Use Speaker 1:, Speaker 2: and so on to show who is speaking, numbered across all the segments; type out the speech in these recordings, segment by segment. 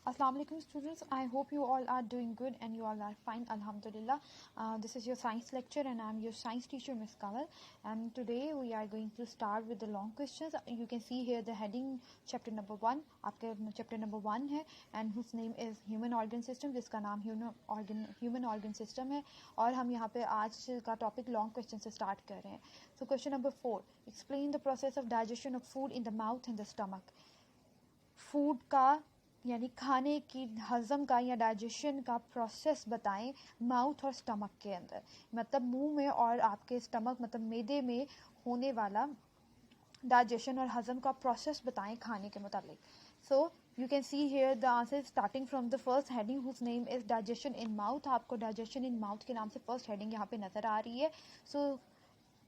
Speaker 1: Assalamu alaikum students, I hope you all are doing good and you all are fine, alhamdulillah. This is your science lecture and I am your science teacher Miss Kamal, and today we are going to start with the long questions. You can see here the heading chapter number 1, आपके chapter number 1 है, and whose name is human organ system, जिसका नाम human organ system है, और हम यहाँ पे आज का topic long question से start कर रहे हैं. So question number 4, explain the process of digestion of food in the mouth and the stomach. Food का यानी खाने की हज़म का या डाइजेशन का प्रोसेस बताएं माउथ और स्टमक के अंदर, मतलब मुंह में और आपके स्टमक मतलब मैदे में होने वाला डाइजेशन और हज़म का प्रोसेस बताएं खाने के मुताबिक. So you can see here the answer starting from the first heading whose name is digestion in mouth. आपको डाइजेशन इन माउथ के नाम से फर्स्ट हेडिंग यहाँ पे नज़र आ रही है. सो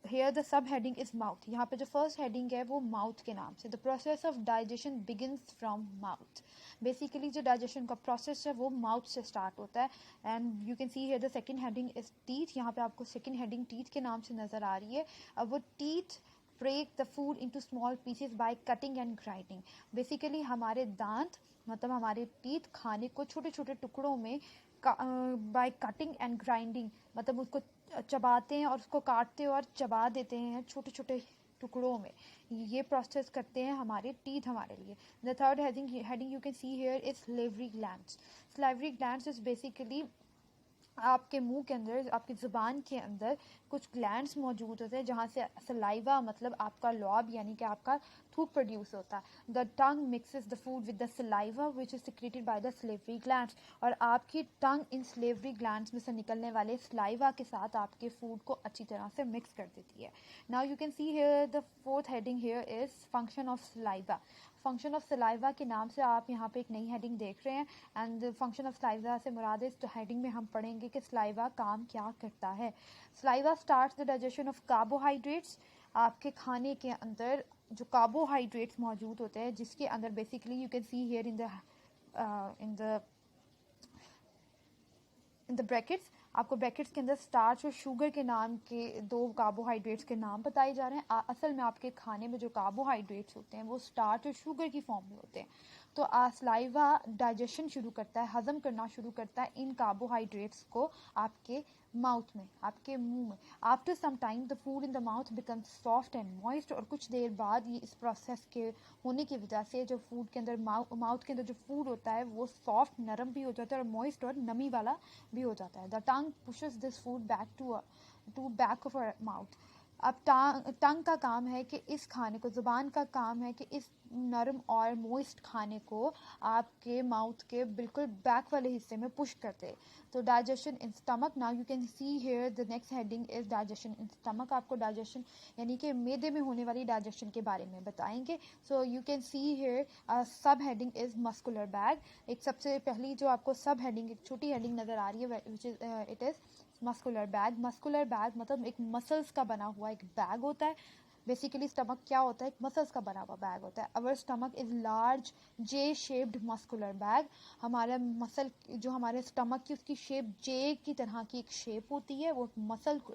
Speaker 1: here the sub heading is mouth. यहाँ पे जो first heading है वो mouth के नाम से. The process of digestion begins from mouth. Basically जो digestion का process है वो mouth से start होता है. And you can see here the second heading is teeth. यहाँ पे आपको second heading teeth के नाम से नज़र आ रही है. अब वो teeth break the food into small pieces by cutting and grinding. Basically हमारे दांत मतलब हमारे teeth खाने को छोटे छोटे टुकड़ों में बाय कटिंग एंड ग्राइंडिंग मतलब उसको चबाते हैं और उसको काटते हैं और चबा देते हैं छोटे छोटे टुकड़ों में. ये प्रोसेस करते हैं हमारे टीथ हमारे लिए. The third heading you can see here is salivary glands. Salivary glands is basically आपके मुंह के अंदर आपकी ज़ुबान के अंदर कुछ ग्लैंड्स मौजूद होते हैं जहाँ से सलाइवा मतलब आपका लॉब यानी कि आपका थूक प्रोड्यूस होता है. The tongue mixes the food with the saliva which is secreted by the slavery glands. और आपकी टंग इन स्लेवरी ग्लैंड्स में से निकलने वाले सलाइवा के साथ आपके फूड को अच्छी तरह से मिक्स कर देती है. Now you can see here the fourth heading here is function of saliva. Function of saliva के नाम से आप यहाँ पे एक नई हेडिंग देख रहे हैं. एंड फंक्शन ऑफ सलाइवा से मुराद इस हेडिंग में हम पढ़ेंगे कि सलाइवा काम क्या करता है. Saliva starts the digestion of carbohydrates. आपके खाने के अंदर जो कार्बोहाइड्रेट्स मौजूद होते हैं जिसके अंदर basically you can see here in the brackets आपको ब्रैकेट्स के अंदर स्टार्च और शुगर के नाम के दो कार्बोहाइड्रेट्स के नाम बताए जा रहे हैं. असल में आपके खाने में जो कार्बोहाइड्रेट्स होते हैं वो स्टार्च और शुगर की फॉर्म में होते हैं. तो सलाइवा डाइजेशन शुरू करता है, हज़म करना शुरू करता है इन कार्बोहाइड्रेट्स को आपके माउथ में, आपके मुंह में. After some time the food in the mouth becomes soft and moist. और कुछ देर बाद ये इस प्रोसेस के होने की वजह से जो फूड के अंदर माउथ के अंदर जो फूड होता है वो सॉफ्ट नरम भी हो जाता है और मॉइस्ट और नमी वाला भी हो जाता है. The tongue pushes this food back to back of our mouth. अब टंग का काम है कि इस खाने को, ज़ुबान का काम है कि इस नरम और मोइस्ट खाने को आपके माउथ के बिल्कुल बैक वाले हिस्से में पुश करते. तो digestion in stomach. Now you can see here the next heading is digestion in stomach. आपको डाइजेशन यानी कि मैदे में होने वाली डाइजेशन के बारे में बताएंगे. सो यू कैन सी हियर सब हेडिंग इज मस्कुलर बैग. एक सबसे पहली जो आपको सब हेडिंग एक छोटी हेडिंग नज़र आ रही है which is it is muscular bag. Muscular bag मतलब एक मसल्स का बना हुआ एक बैग होता है. बेसिकली स्टमक क्या होता है, एक मसल्स का बना हुआ बैग होता है. अवर stomach is large J shaped muscular bag. हमारा मसल जो हमारे स्टमक की उसकी शेप जे की तरह की एक शेप होती है, वो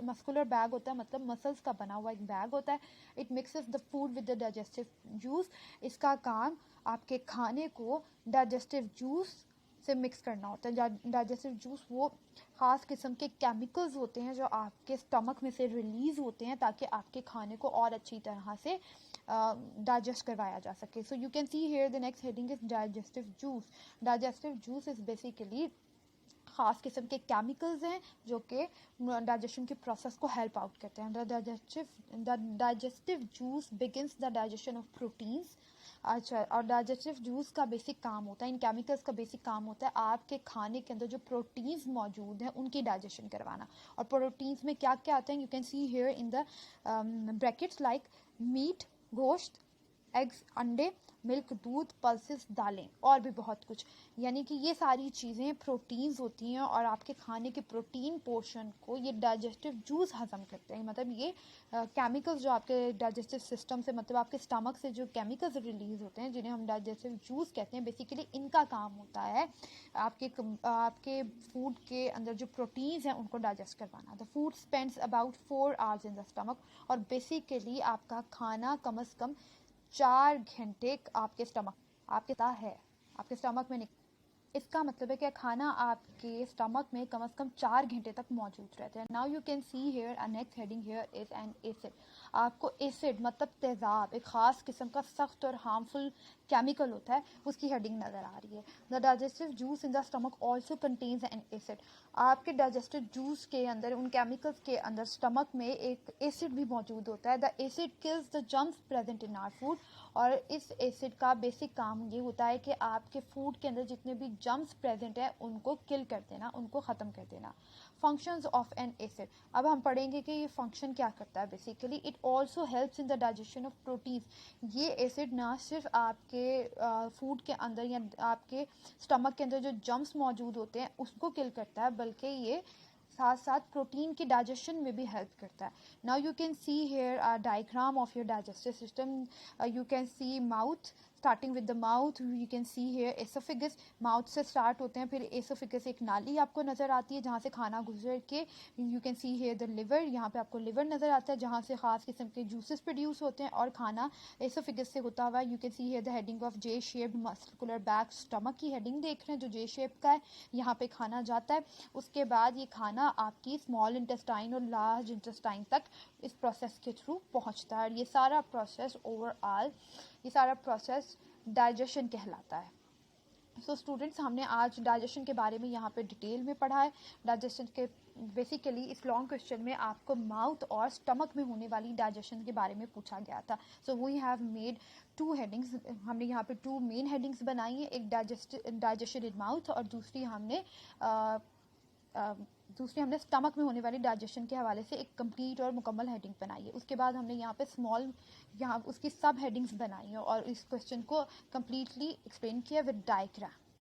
Speaker 1: मस्कुलर बैग होता है मतलब मसल्स का बना हुआ एक बैग होता है. It mixes the food with the digestive juice. इसका काम आपके खाने को डाइजेस्टिव जूस से मिक्स करना होता है. डाइजेस्टिव जूस वो ख़ास किस्म के केमिकल्स होते हैं जो आपके स्टमक में से रिलीज़ होते हैं ताकि आपके खाने को और अच्छी तरह से डाइजेस्ट करवाया जा सके. सो you can see here the next heading is digestive juice. Digestive juice is basically ख़ास किस्म के केमिकल्स हैं जो कि डाइजेशन के प्रोसेस को हेल्प आउट करते हैं. The digestive juice begins the digestion of proteins. अच्छा, और डाइजेस्टिव जूस का बेसिक काम होता है, इन केमिकल्स का बेसिक काम होता है आपके खाने के अंदर जो प्रोटीन्स मौजूद हैं उनकी डाइजेशन करवाना. और प्रोटीन्स में क्या क्या आते हैं, you can see here in the brackets like meat, गोश्त, एग्स, अंडे, मिल्क, दूध, पल्सेस, दालें और भी बहुत कुछ. यानी कि ये सारी चीज़ें प्रोटीन्स होती हैं और आपके खाने के प्रोटीन पोर्शन को ये डाइजेस्टिव जूस हज़म करते हैं. मतलब ये केमिकल्स जो आपके डाइजेस्टिव सिस्टम से मतलब आपके स्टमक से जो केमिकल्स रिलीज़ होते हैं जिन्हें हम डाइजेस्टिव जूस कहते हैं, बेसिकली इनका काम होता है आपके फूड के अंदर जो प्रोटीन्स हैं उनको डाइजेस्ट करवाना. The food spends about 4 hours in the stomach. और बेसिकली आपका खाना कम अज़ कम 4 घंटे आपके स्टमक में इसका मतलब है कि खाना आपके स्टमक में कम से कम 4 घंटे तक मौजूद रहता है। Now you can see here a next heading here is an acid. आपको एसिड मतलब तेज़ाब, एक ख़ास किस्म का सख्त और हार्मफुल केमिकल होता है, उसकी हेडिंग नज़र आ रही है। The digestive juice in the stomach also contains an acid. आपके डाइजेस्टिव जूस के अंदर, उन केमिकल्स के अंदर स्टमक में एक एसिड भी मौजूद होता है। The acid kills the germs present in our food. और इस एसिड का बेसिक काम ये होता है कि आपके फूड के अंदर जितने भी जर्म्स प्रेजेंट हैं उनको किल कर देना, उनको ख़त्म कर देना। फंक्शंस ऑफ एन एसिड, अब हम पढ़ेंगे कि ये फंक्शन क्या करता है। Basically it also helps in the digestion of proteins. ये एसिड ना सिर्फ आपके फूड के अंदर या आपके स्टमक के अंदर जो जर्म्स मौजूद होते हैं उसको किल करता है, बल्कि ये साथ साथ प्रोटीन की डाइजेशन में भी हेल्प करता है। Now you can see here a diagram of your digestive system. You can see mouth, starting with the mouth you can see here oesophagus. Mouth से स्टार्ट होते हैं, फिर एसोफिगस एक नाली आपको नज़र आती है जहाँ से खाना गुजर के you can see here the liver. यहाँ पे आपको लिवर नज़र आता है जहाँ से ख़ास किस्म के जूसेस प्रोड्यूस होते हैं और खाना एसोफिगस से होता हुआ you can see here the heading of J shaped muscular bag. Stomach की हेडिंग देख रहे हैं जो जे शेप का है, यहाँ पे खाना जाता है। उसके बाद ये खाना आपकी स्मॉल इंटेस्टाइन और लार्ज इंटेस्टाइन तक इस प्रोसेस के थ्रू पहुँचता है। और ये सारा प्रोसेस ओवरऑल, ये सारा प्रोसेस डाइजेशन कहलाता है। सो स्टूडेंट्स, हमने आज डाइजेशन के बारे में यहाँ पे डिटेल में पढ़ा है। डाइजेशन के बेसिकली इस लॉन्ग क्वेश्चन में आपको माउथ और स्टमक में होने वाली डाइजेशन के बारे में पूछा गया था। So we have made 2 headings. हमने यहाँ पे 2 मेन हेडिंग्स बनाई हैं, एक डाइजेशन इन माउथ और दूसरी हमने स्टमक में होने वाली डाइजेशन के हवाले से एक कंप्लीट और मुकम्मल हेडिंग बनाई है। उसके बाद हमने यहाँ पे यहाँ उसकी सब हेडिंग्स बनाई हैं और इस क्वेश्चन को कम्प्लीटली एक्सप्लेन किया विद डायग्राम।